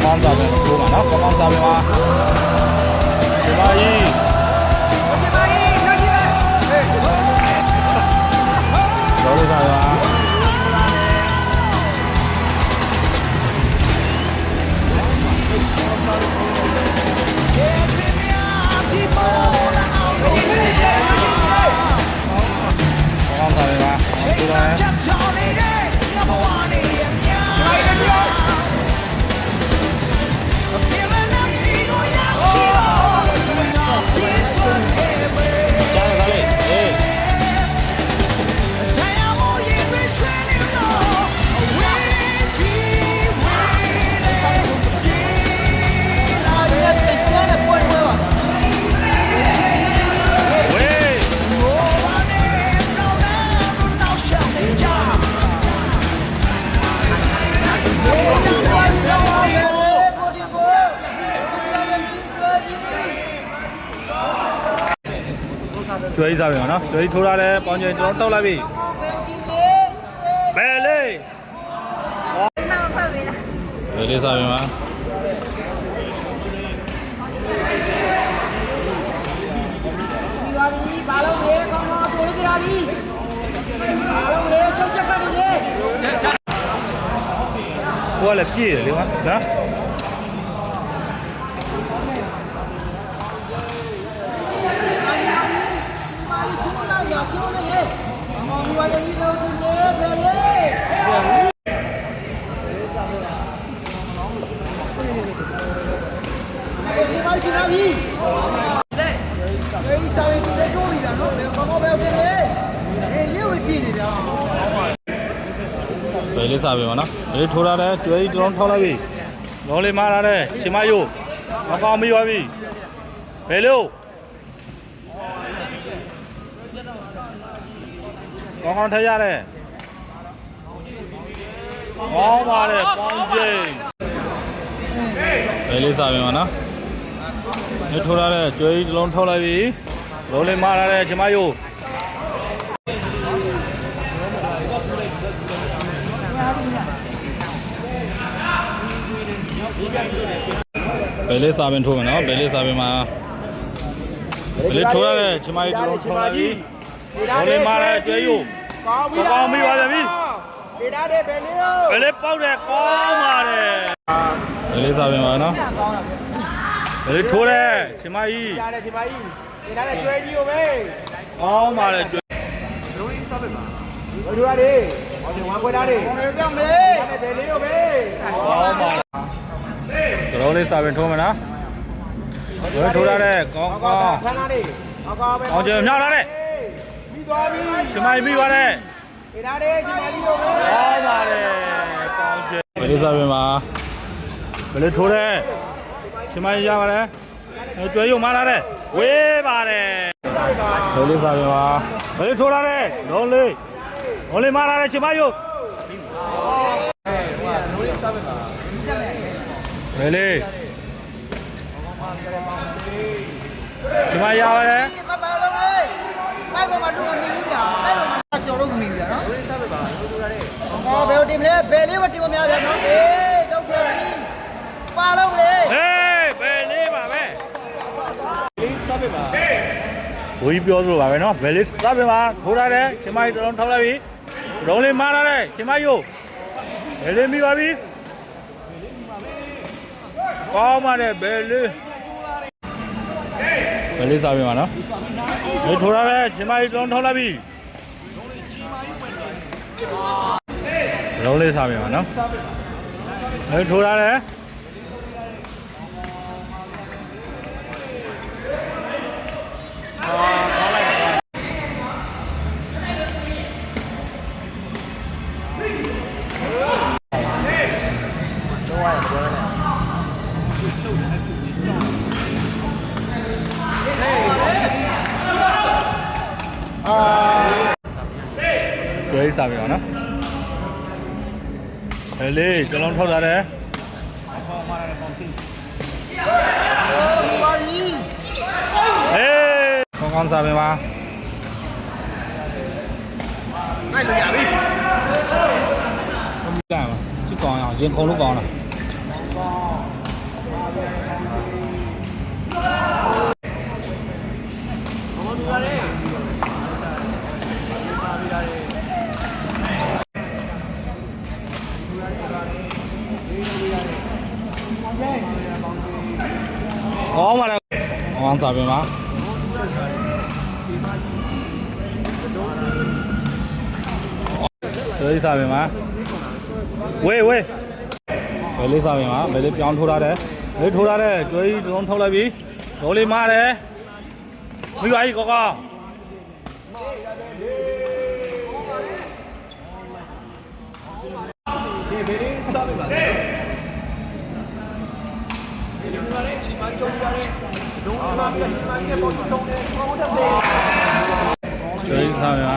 ကောင်းစားပဲထိုးပါနော်ကောင်းကောင်းစားပဲပါဒီပါကြီးတော်လို့စားပါကျွေးစားပြီနော်ကျွေးထိုးထားတယ်ပေါင်ကျင်ကျွန်တော်တောက်လိုက်ပြီဘယ်လေးဘယ်လေးစားပြီမှာဘာလို့လဲကောင်းကောင်းထိုးပြရပြီဘာလို့လဲချုပ်ချက်ကနေလေဟိုကလည်းပြည့်တယ်လေကွာနော်ဘယ်လေးစားပြီမနော်ဘယ်လေးထိုးထားတယ်ကျွေးကျွန်တော်ထောက်လိုက်ပြီလောလေးမားထားတယ်ချင်မယိုမကောင်းမရွာပြီဘယ်လိုကောင်းကောင်းထရတယ်ကောင်းပါတယ်ကောင်းကျင်းဘယ်လေးစားပြီမနော်ဒီထိုးထားတယ်ကျွေးတစ်လုံးထောက်လိုက်ပြီလောလေးမားထားတယ်ချင်မယိုဘယ်လေးစားပင်ထိုးမယ်နော်ဘယ်လေးစားပင်မှာဘယ်လေးထိုးရတယ်ချမကြီးတစ်လုံးထိုးလိုက်ပြီဘယ်လေးမားလဲကျွဲယူကောင်းပြီပါပြီဒေတာတဲ့ဘယ်လေးရောဘယ်လေးပေါက်တယ်ကောင်းပါတယ်ဘယ်လေးစားပင်ပါနော်ဘယ်လေးထိုးတယ်ချမကြီးဒေတာတဲ့ချမကြီးဒေတာတဲ့ကျွဲကြီးကိုပဲကောင်းပါတယ်ကျွဲလုံးကြီးစားပင်ပါဘယ်လိုရတယ်ဟောဒီဝါခွဲသားတွေဟောတယ်ပြောမေးဘယ်လေးရောပဲကောင်းပါတယ်ကြောလေးစားပင်ထိုးမယ်နော်ကျွဲထိုးရတယ်ကောင်းကောင်းခဏလေးအကားပဲအောင်ကျမြောက်လာတယ်ပြီးသွားပြီချမကြီးပြီးသွားတယ်ဒေတာတဲ့ချမကြီးကိုပဲကောင်းပါတယ်ကောင်းကျဘယ်လေးစားပင်ပါဘယ်လေးထိုးတယ်ချမကြီးရပါတယ်ကျွဲရုံမားလာတယ်ဝေးပါတယ်ဘယ်လေးစားပင်ပါဘယ်လေးထိုးလာတယ်လုံးလေးမားလာတယ်ချမကြီးဘယ်လေးဒီမှာရပါတယ်ဘာလုံးလဲအဲ့ကောင်ကလူမမီဘူးညာအဲ့ကောင်ကကျော်တော့မမီဘူးညာနော်စားပဲပါလူလာတဲ့ဟောဘယ်လိုတင်မလဲဘယ်လေးမတင်မများပြန်နော်အေးတော့ပြပြီပါလုံးလေဟေးဘယ်လေးပါပဲလေးစားပဲပါဘိုးကြီးပြောသလိုပါပဲနော်ဘယ်လေးစားပဲပါထိုးထားတယ်ခင်မကြီးတော်တော်ထောက်လိုက်ပြီလုံးလေးမားလာတယ်ခင်မကြီးဘယ်လေးမိပါပြီကောင်းပါတယ်ဘယ်လေးစားပြီမှာနော်ဒီထိုးထားတယ်ချင်မကြီးတောင်းထောက်လိုက်ပြီလုံးလေးစားပြီမှာနော်ဒီထိုးထားတယ်ကျွေးစားပြီပါနော်ဘယ်လေးကျွန်တော်ထောက်ထားတယ်ပါပြီဟေးကောင်းစားပြီပါနိုင်လို့ရပြီကြည့်ကောင်းအောင်ရင်ခုံလို့ကောင်းလား ကောင်းပါလေဟောစာပင်ပါကျွေးစာပင်ပါဝေးဘယ်လေးစာပင်ပါဘယ်လေးပြောင်းထိုးထားတယ်လေးထိုးထားတယ်ကျွေးတုံးထုတ်လိုက်ပြီဒေါ်လေးမားတယ်မိပါကြီးကောကောဒီမေးစားပါလေဒီမှာလည်းချိန်မှကြုံရတယ်ဒုံးမှာပြချိန်မှဒီပေါ်ဆုံးတယ်ဘောင်းတဲ့စေကျွေးစာပင်ပါ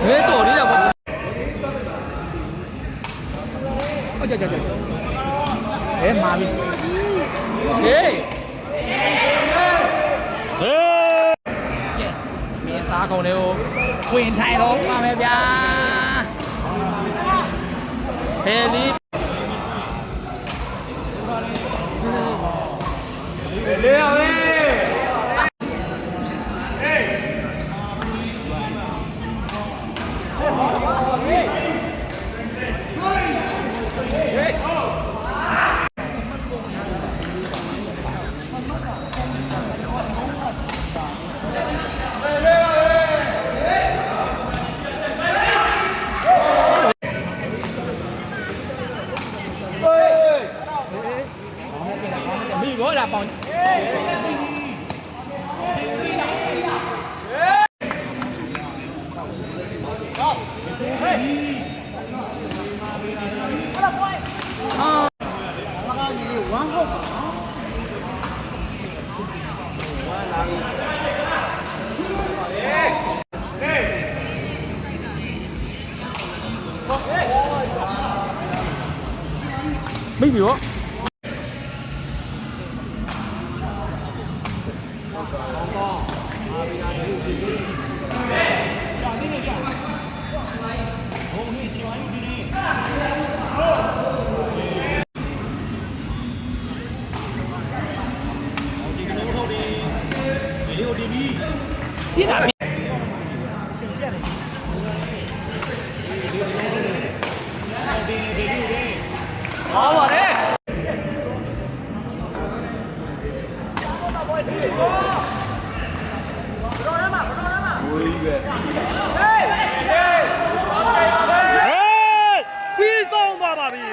왜 또 어디냐고? 어쩌. 에 마비. 에. 에 싸고네요. quyền thay luôn mà mẹ bia. Heli. Leo ơi. Mỹ gọi là bọn Mỹ biểu biết à biết khó rồi đấyပြီးဆုံးသွားပါပြီ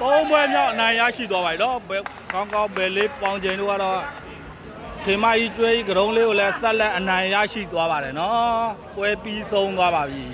သုံးပွဲမြောက်အနိုင်ရရှိသွားပါပြီတော့ကောင်းကောင်းပဲလေးပေါင်ချိန်တို့ကတော့ချိန်မကြီးကျွေးကရုံးလေးကိုလည်းဆက်လက်အနိုင်ရရှိသွားပါတယ်နော်ပွဲပြီးဆုံးသွားပါပြီ